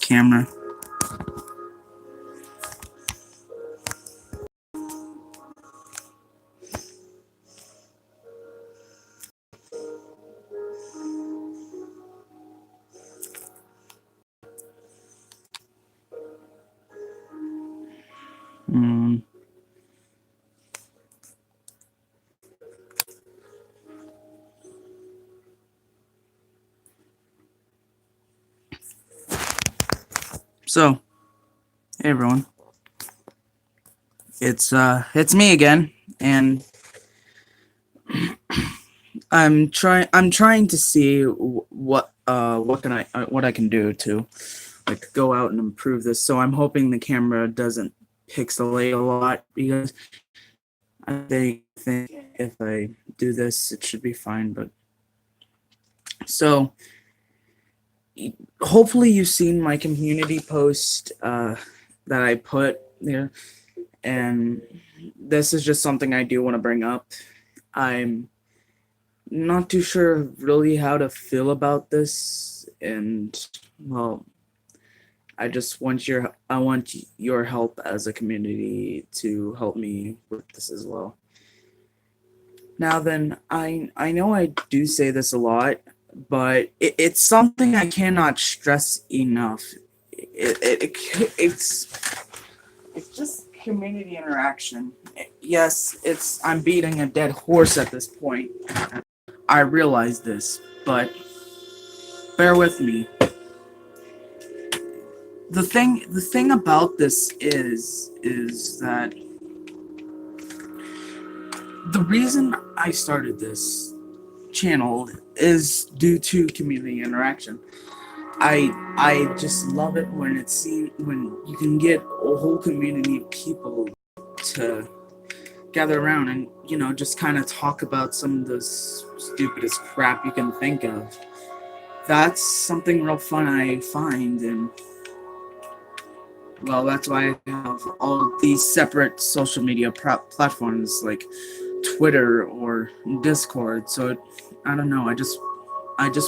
camera. Mm. So, hey everyone, it's me again, and I'm trying to see what I can do to like go out and improve this. So I'm hoping the camera doesn't pixelate a lot because I think if I do this, it should be fine. But so hopefully you've seen my community post that I put there, and this is just something I do want to bring up. I'm not too sure really how to feel about this, and well, I want your help as a community to help me with this as well. Now then, I know I do say this a lot, but it's something I cannot stress enough. It's just community interaction. Yes, it's I'm beating a dead horse at this point. I realize this, but bear with me. The thing about this is that the reason I started this channel is due to community interaction. I just love it when it's seen when you can get a whole community of people to gather around and just kind of talk about some of the stupidest crap you can think of. That's something real fun I find, and well, that's why I have all these separate social media platforms like Twitter or Discord. So I don't know. I just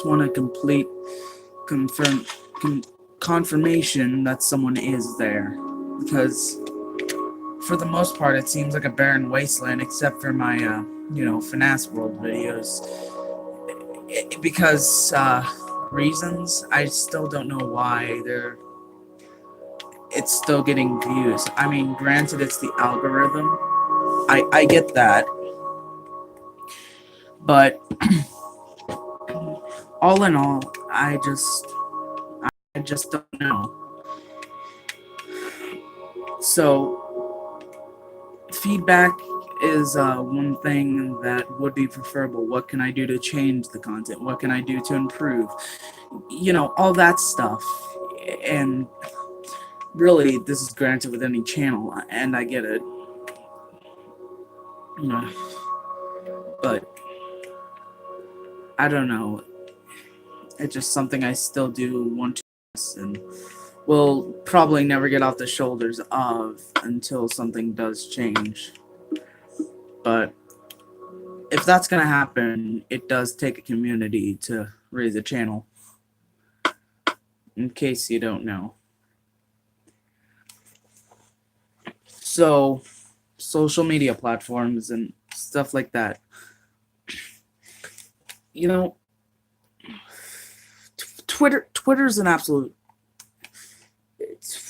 want a complete confirm confirmation that someone is there, because for the most part it seems like a barren wasteland except for my FNAF World videos. Because reasons I still don't know why it's still getting views. I mean, granted, it's the algorithm. I get that, but all in all, I just don't know. So feedback is one thing that would be preferable. What can I do to change the content? What can I do to improve? All that stuff. And really, this is granted with any channel, and I get it. You know, but I don't know. It's just something I still do want to miss and will probably never get off the shoulders of until something does change. But if that's gonna happen, it does take a community to raise a channel. In case you don't know. So, social media platforms and stuff like that. You know, Twitter's an absolute.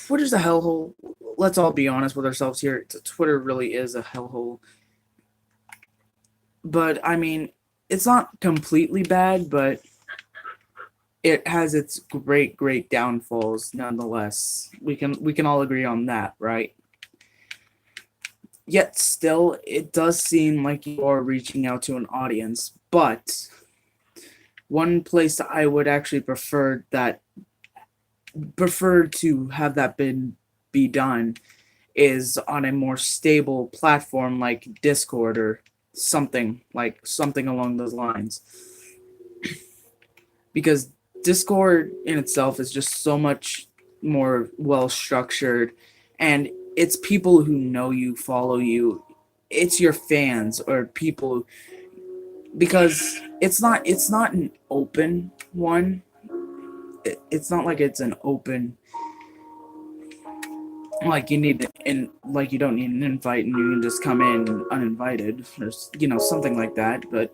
Twitter's a hellhole. Let's all be honest with ourselves here. Twitter really is a hellhole. But I mean, it's not completely bad, but it has its great downfalls nonetheless. We can all agree on that, right? Yet still, it does seem like you are reaching out to an audience. But one place I would actually prefer to have that been be done is on a more stable platform like Discord or something along those lines. Because Discord in itself is just so much more well structured, and it's people who know you, follow you. It's your fans or people, because it's not an open one. it's not like it's an open, like you need to, like you don't need an invite and you can just come in uninvited or something like that. But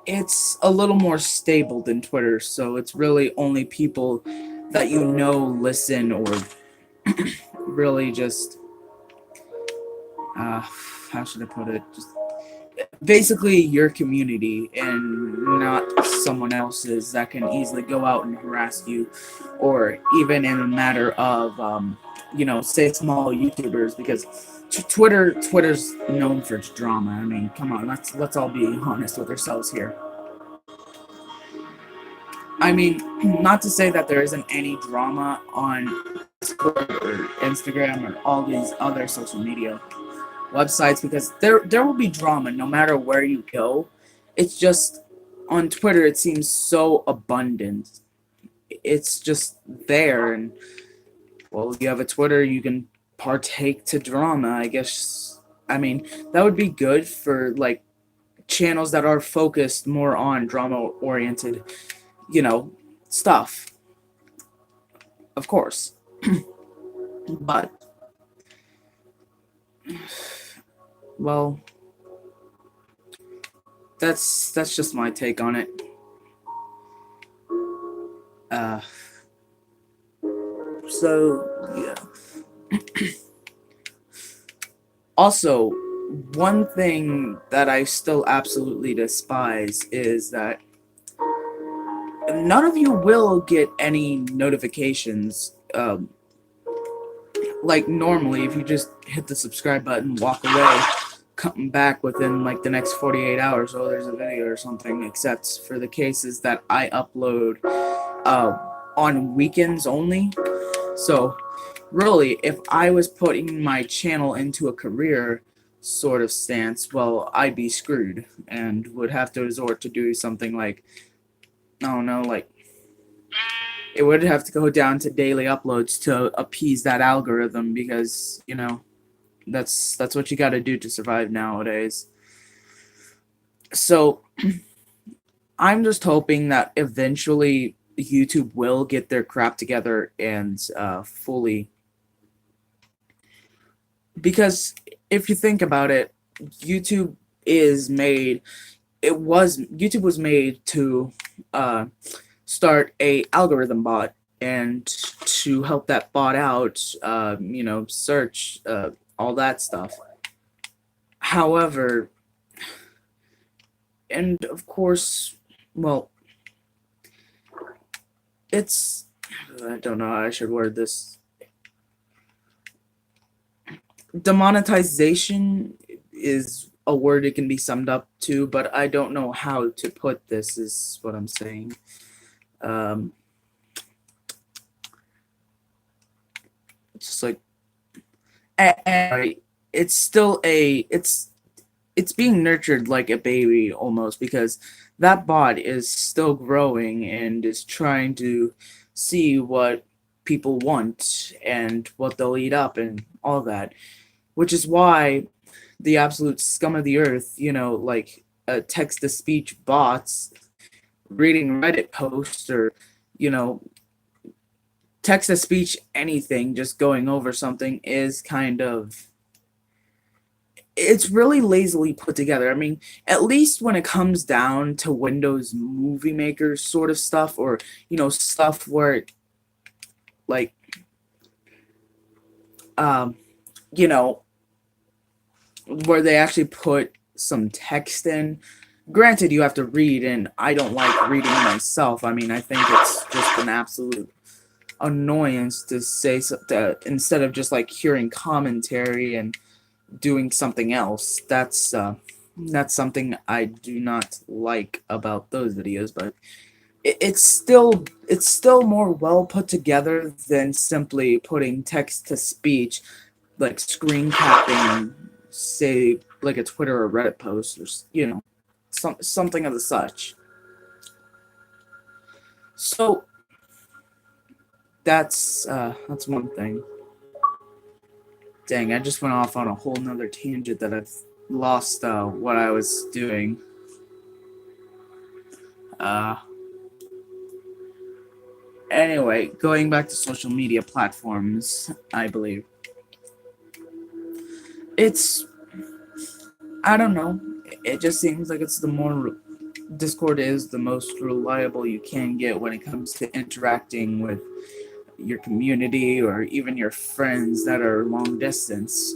it's a little more stable than Twitter, so it's really only people that listen, or really just how should I put it? Just basically your community and not someone else's that can easily go out and harass you, or even in a matter of say small YouTubers, because Twitter's known for its drama. I mean, come on, let's all be honest with ourselves here. I mean, not to say that there isn't any drama on Twitter or Instagram or all these other social media websites, because there will be drama no matter where you go. It's just on Twitter it seems so abundant. It's just there, and well, if you have a Twitter, you can partake to drama, I guess. I mean, that would be good for like channels that are focused more on drama oriented, stuff. Of course. But well, that's just my take on it. So yeah. Also, one thing that I still absolutely despise is that none of you will get any notifications. Like normally, if you just hit the subscribe button, walk away, come back within like the next 48 hours, oh, there's a video or something, except for the cases that I upload on weekends only. So really, if I was putting my channel into a career sort of stance, well, I'd be screwed and would have to resort to do something like, I don't know, like it would have to go down to daily uploads to appease that algorithm, because that's what you got to do to survive nowadays. So I'm just hoping that eventually YouTube will get their crap together and fully, because if you think about it, YouTube was made to start a algorithm bot and to help that bot out, search, all that stuff. However, and of course, well, I don't know how I should word this. Demonetization is a word it can be summed up to, but I don't know how to put this, is what I'm saying. Just like, it's still it's being nurtured like a baby almost, because that bot is still growing and is trying to see what people want and what they'll eat up and all that, which is why the absolute scum of the earth, like text-to-speech bots reading Reddit posts, or text-to-speech anything, just going over something, is it's really lazily put together. I mean, at least when it comes down to Windows Movie Maker sort of stuff, or stuff where like where they actually put some text in. Granted, you have to read, and I don't like reading myself. I mean, I think it's just an absolute annoyance to say instead of just like hearing commentary and doing something else. That's something I do not like about those videos, but it's still more well put together than simply putting text to speech, like screen capping, say like a Twitter or Reddit post, or something of the such. So that's one thing. Dang, I just went off on a whole nother tangent that I've lost what I was doing. Anyway, going back to social media platforms, I believe it's, I don't know. It just seems like it's the more Discord is the most reliable you can get when it comes to interacting with your community or even your friends that are long distance.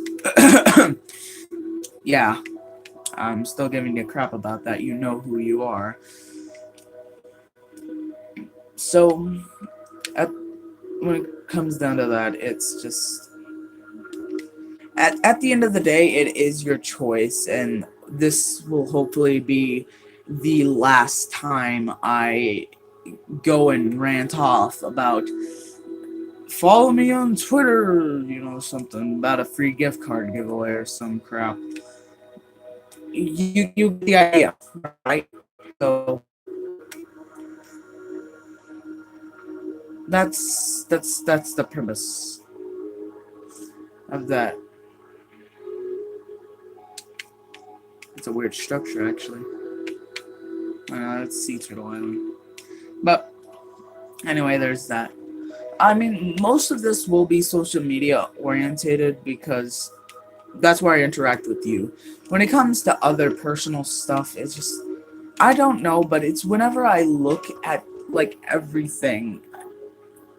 Yeah, I'm still giving you crap about that. You know who you are. So, at, when it comes down to that, it's just at the end of the day, it is your choice, and this will hopefully be the last time I go and rant off about follow me on Twitter, something about a free gift card giveaway or some crap. You get the idea, right? So that's the premise of that. It's a weird structure, actually. It's Sea Turtle Island. But anyway, there's that. I mean, most of this will be social media orientated because that's where I interact with you. When it comes to other personal stuff, it's just, I don't know, but it's whenever I look at like everything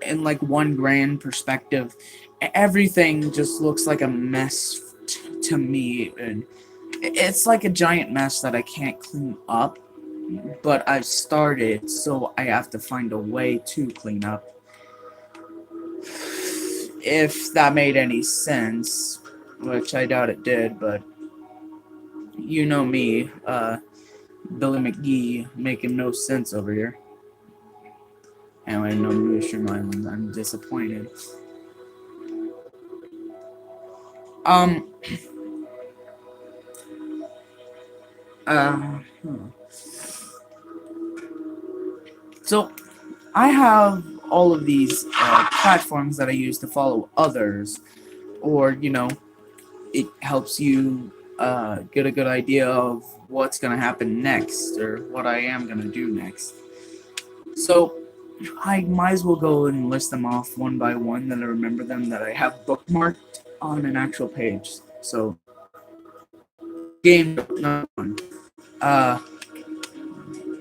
in like one grand perspective, everything just looks like a mess to me, and it's like a giant mess that I can't clean up, but I've started, so I have to find a way to clean up. If that made any sense, which I doubt it did, but you know me, Billy McGee making no sense over here. Anyway, no Mushroom Island, I'm disappointed. Um, So, I have all of these platforms that I use to follow others, or, it helps you get a good idea of what's going to happen next, or what I am going to do next. So, I might as well go and list them off one by one, that I remember them, that I have bookmarked on an actual page. So, game number one.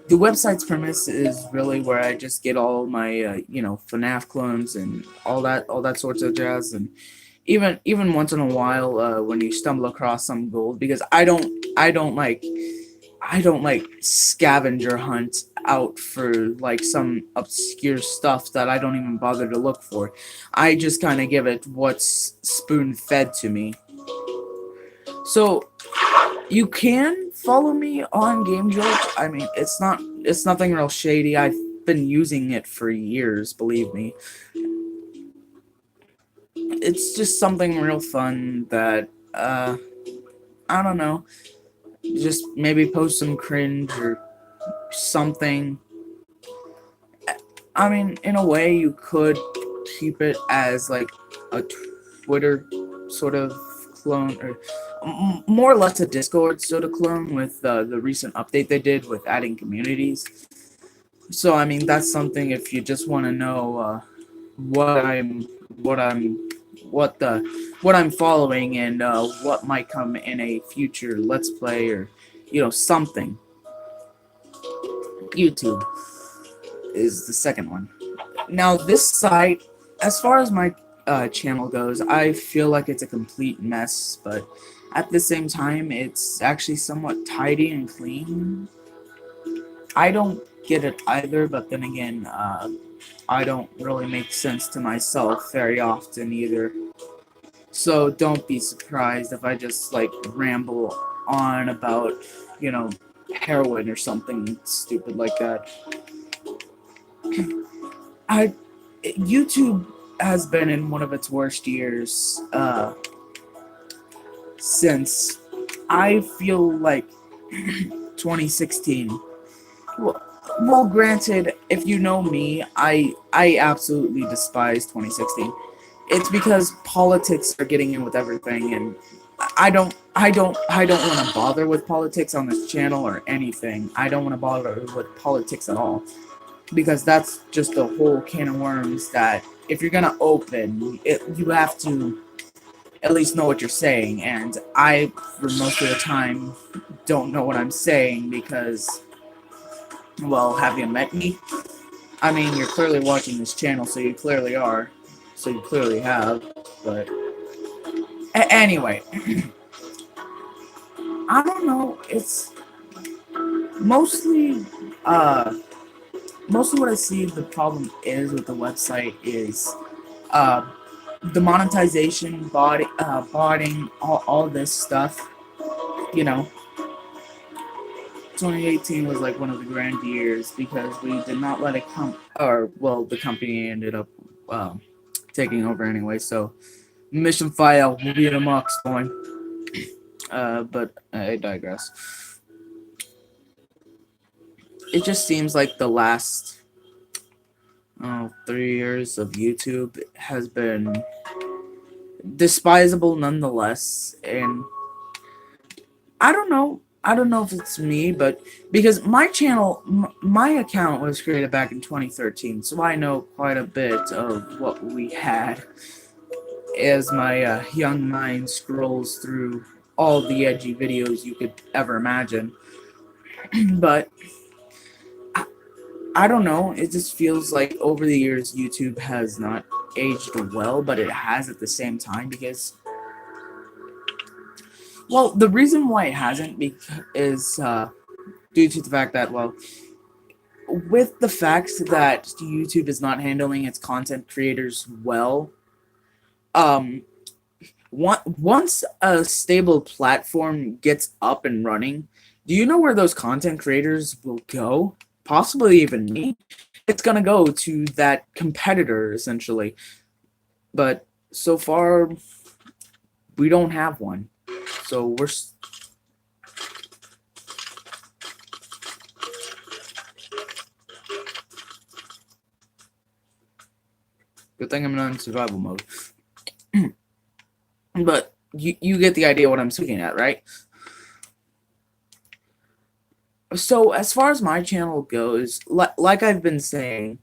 The website's premise is really where I just get all my, FNAF clones and all that sorts of jazz, and even once in a while, when you stumble across some gold, because I don't like scavenger hunt out for like some obscure stuff that I don't even bother to look for. I just kind of give it what's spoon fed to me. So you can follow me on Game Jolt. I mean, it's nothing real shady. I've been using it for years, believe me. It's just something real fun that I don't know. Just maybe post some cringe or something. I mean, in a way, you could keep it as like a Twitter sort of clone, or more or less a Discord sort of clone with the recent update they did with adding communities. So I mean, that's something if you just want to know what I'm, what I'm, what I'm following, and what might come in a future Let's Play, or something. YouTube is the second one. Now, this site, as far as my channel goes, I feel like it's a complete mess, but at the same time, it's actually somewhat tidy and clean. I don't get it either, but then again, I don't really make sense to myself very often either. So don't be surprised if I just like ramble on about, you know, heroin or something stupid like that. YouTube has been in one of its worst years since, I feel like, 2016. Well, granted, if you know me, I absolutely despise 2016. It's because politics are getting in with everything, and I don't want to bother with politics on this channel or anything. I don't want to bother with politics at all. because that's just a whole can of worms that if you're gonna open it, you have to at least know what you're saying. And I, for most of the time, don't know what I'm saying because, well, have you met me? I mean, you're clearly watching this channel, so you clearly are. So you clearly have. But anyway, I don't know. It's mostly, uh, mostly what I see the problem is with the website is, uh, the monetization, botting, all this stuff. You know, 2018 was like one of the grand years because we did not let it come, or well, the company ended up taking over anyway. So mission failed. We'll be in a mock spawn. But I digress. It just seems like the last 3 years of YouTube has been despisable nonetheless, and I don't know. I don't know if it's me, but because my channel, my account was created back in 2013, so I know quite a bit of what we had as my young mind scrolls through all the edgy videos you could ever imagine. But I don't know. It just feels like over the years YouTube has not aged well, but it has at the same time because, well, the reason why it hasn't is due to the fact that, well, with the fact that YouTube is not handling its content creators well, um, once a stable platform gets up and running, do you know where those content creators will go? Possibly even me. It's gonna go to that competitor essentially. But so far, we don't have one. So good thing I'm not in survival mode. But you get the idea what I'm speaking at, right? So as far as my channel goes, like I've been saying,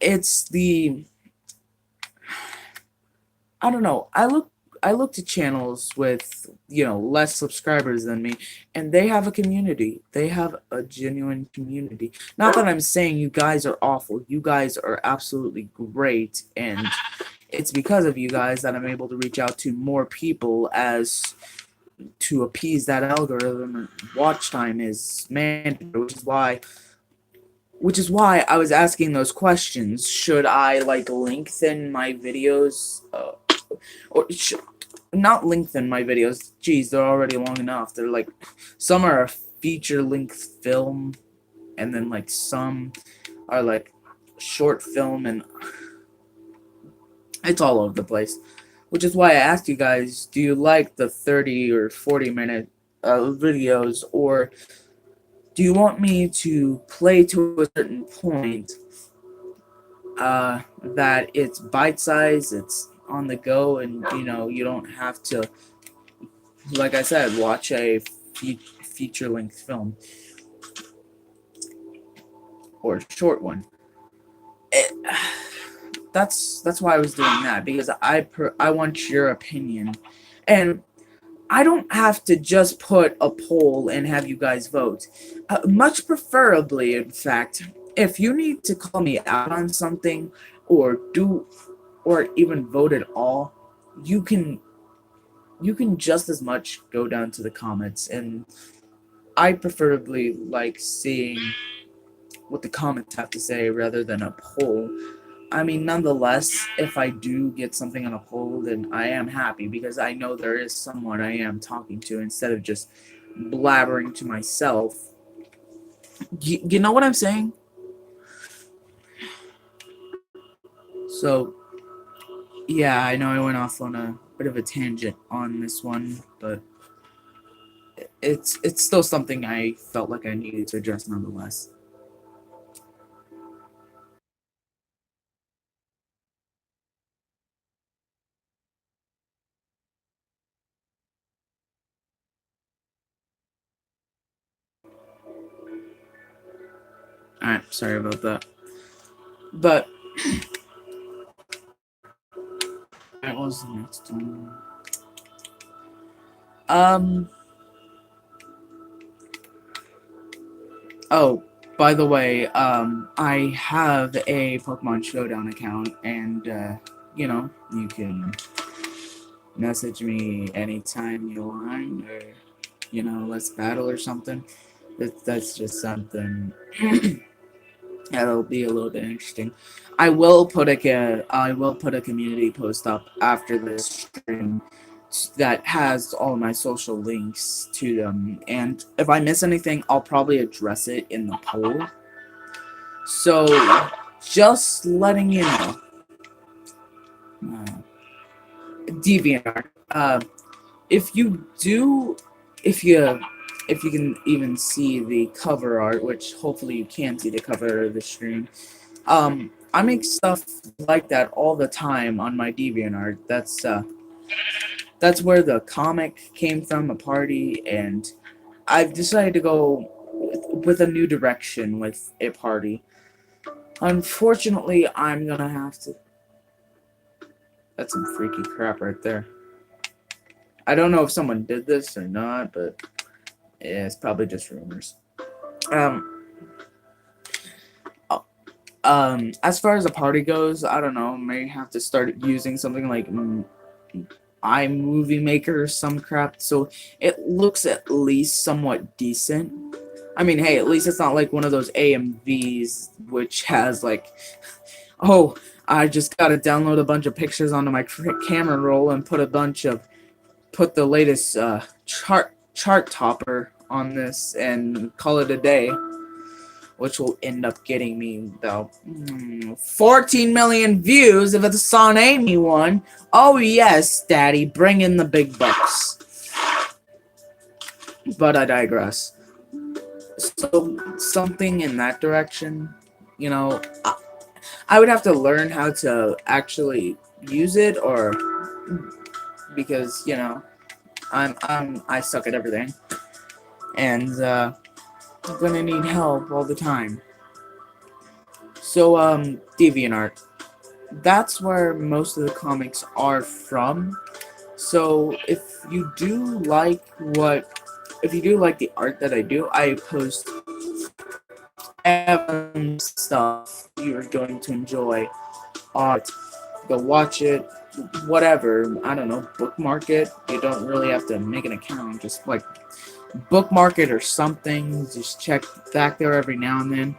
it's the, I don't know. I look to channels with, less subscribers than me, and they have a community. They have a genuine community. Not that I'm saying you guys are awful. You guys are absolutely great, and it's because of you guys that I'm able to reach out to more people as to appease that algorithm. Watch time is mandatory, which is why I was asking those questions. Should I like lengthen my videos, or not lengthen my videos? Geez, they're already long enough. They're like, some are a feature length film, and then like some are like short film, and it's all over the place. Which is why I asked you guys, do you like the 30 or 40-minute videos, or do you want me to play to a certain point, that it's bite size, it's on the go, and you don't have to, like I said, watch a feature length film or a short one. It, that's why I was doing that, because I want your opinion, and I don't have to just put a poll and have you guys vote. Much preferably, in fact, if you need to call me out on something, or or even vote at all, you can just as much go down to the comments, and I preferably like seeing what the comments have to say rather than a poll. I mean, nonetheless, if I do get something on a poll, then I am happy because I know there is someone I am talking to instead of just blabbering to myself. You know what I'm saying? So, yeah, I know I went off on a bit of a tangent on this one, but it's still something I felt like I needed to address nonetheless. Alright, sorry about that. But what was the next one? Oh, by the way, I have a Pokemon Showdown account, and you can message me anytime you want, or let's battle or something. That's just something that'll be a little bit interesting. I will put a community post up after this stream that has all my social links to them, and if I miss anything, I'll probably address it in the poll. So, just letting you know, uh, DeviantArt. If you do, if you if you can even see the cover art, which hopefully you can see the cover of the stream, I make stuff like that all the time on my DeviantArt. That's where the comic came from, a party, and I've decided to go with a new direction with a party. Unfortunately, I'm gonna have to. That's some freaky crap right there. I don't know if someone did this or not, but yeah, it's probably just rumors. Um, as far as a party goes, I don't know. May have to start using something like iMovie Maker or some crap, so it looks at least somewhat decent. I mean, hey, at least it's not like one of those AMVs which has like, oh, I just gotta download a bunch of pictures onto my camera roll and put the latest chart topper on this and call it a day, which will end up getting me about 14 million views if it's a Son Amy one. Oh yes, Daddy, bring in the big bucks. But I digress. So something in that direction, I would have to learn how to actually use it, or because I suck at everything, and I'm gonna need help all the time. So DeviantArt, that's where most of the comics are from. So if you do like the art that I do, I post stuff you're going to enjoy. Art, go watch it, whatever. I don't know, bookmark it. You don't really have to make an account. Just like bookmark it or something. Just check back there every now and then,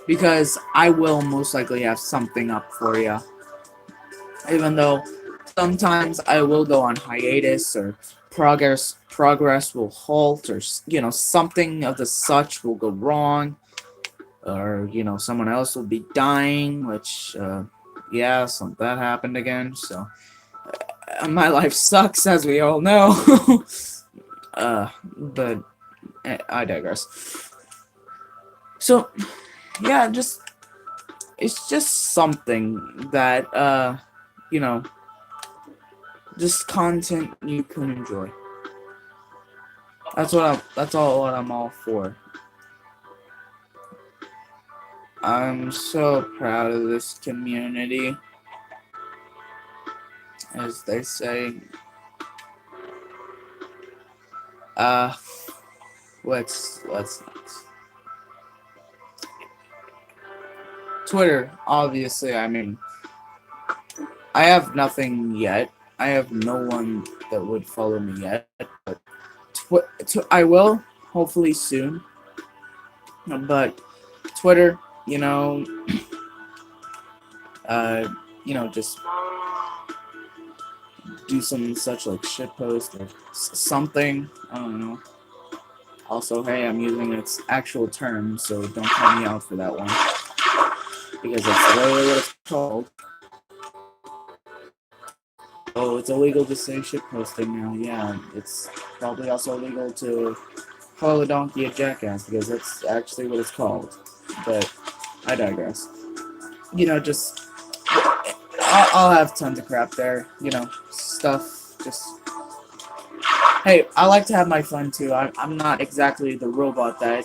because I will most likely have something up for you. Even though sometimes I will go on hiatus, or progress will halt, or something of the such will go wrong, or someone else will be dying, which yeah, that happened again. So my life sucks, as we all know. But I digress. So yeah, it's just something that just content you can enjoy. That's what I'm all for. I'm so proud of this community, as they say. What's next? Twitter, obviously. I mean, I have nothing yet. I have no one that would follow me yet, but I will, hopefully soon. But Twitter, just do some such like shitpost or something. I don't know. Also, hey, I'm using its actual term, so don't call me out for that one, because that's literally what it's called. Oh, it's illegal to say shitposting now. Yeah, it's probably also illegal to call a donkey a jackass, because that's actually what it's called. But I digress. I'll have tons of crap there. Stuff. Just hey, I like to have my fun too. I'm not exactly the robot that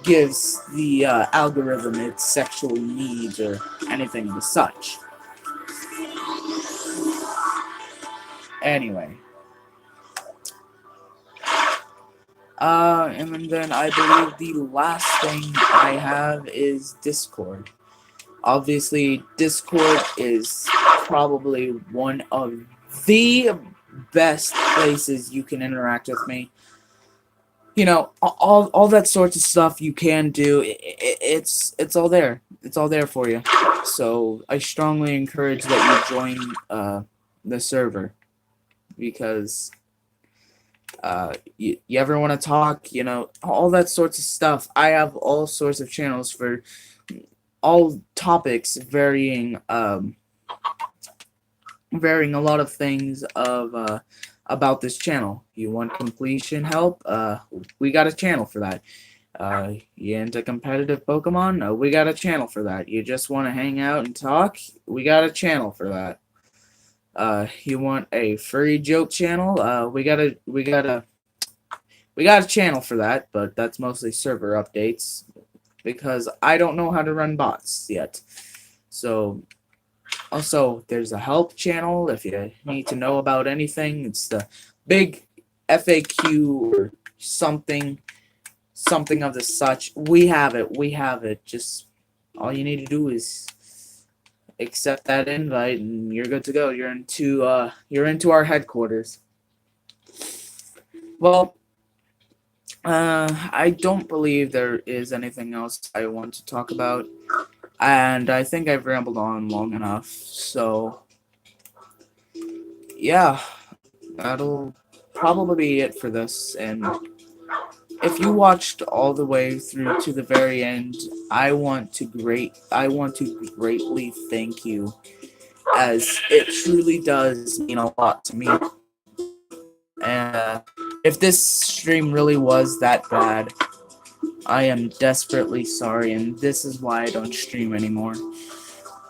gives the algorithm its sexual needs or anything of such. Anyway. And then I believe the last thing I have is Discord. Obviously, Discord is probably one of the best places you can interact with me. You know, all that sorts of stuff you can do. It's all there. It's all there for you. So I strongly encourage that you join the server because you ever want to talk, you know, all that sorts of stuff. I have all sorts of channels for all topics, varying a lot of things of about this channel. You want completion help? We got a channel for that. You into competitive Pokemon? We got a channel for that. You just want to hang out and talk? We got a channel for that. You want a furry joke channel? We got a channel for that, but that's mostly server updates because I don't know how to run bots yet. So, also, there's a help channel if you need to know about anything. It's the big FAQ or something of the such. We have it. Just all you need to do is accept that invite and you're good to go. You're into our headquarters. Well, I don't believe there is anything else I want to talk about, and I think I've rambled on long enough, so yeah, that'll probably be it for this, and if you watched all the way through to the very end, I want to greatly thank you, as it truly does mean a lot to me. And if this stream really was that bad, I am desperately sorry, and this is why I don't stream anymore.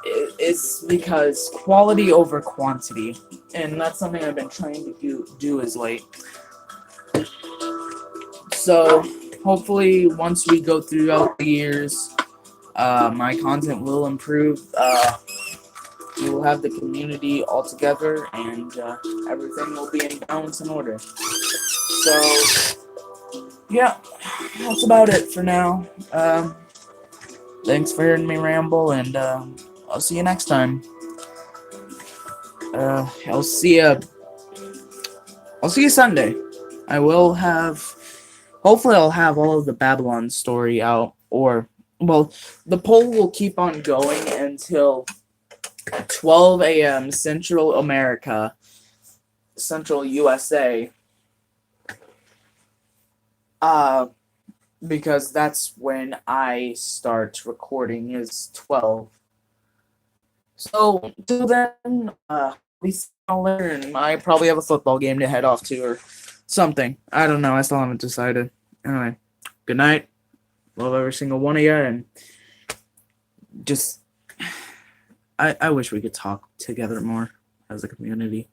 It's because quality over quantity, and that's something I've been trying to do as late. So, hopefully, once we go throughout the years, my content will improve. We will have the community all together, and everything will be in balance and order. So, yeah, that's about it for now. Thanks for hearing me ramble, and I'll see you next time. I'll see you Sunday. Hopefully I'll have all of the Babylon story out, or, well, the poll will keep on going until 12 a.m. Central USA. Because that's when I start recording is 12. So, till then, we see you all later, and I probably have a football game to head off to, or something. I don't know, I still haven't decided. Anyway, good night. Love every single one of you, and just, I wish we could talk together more as a community.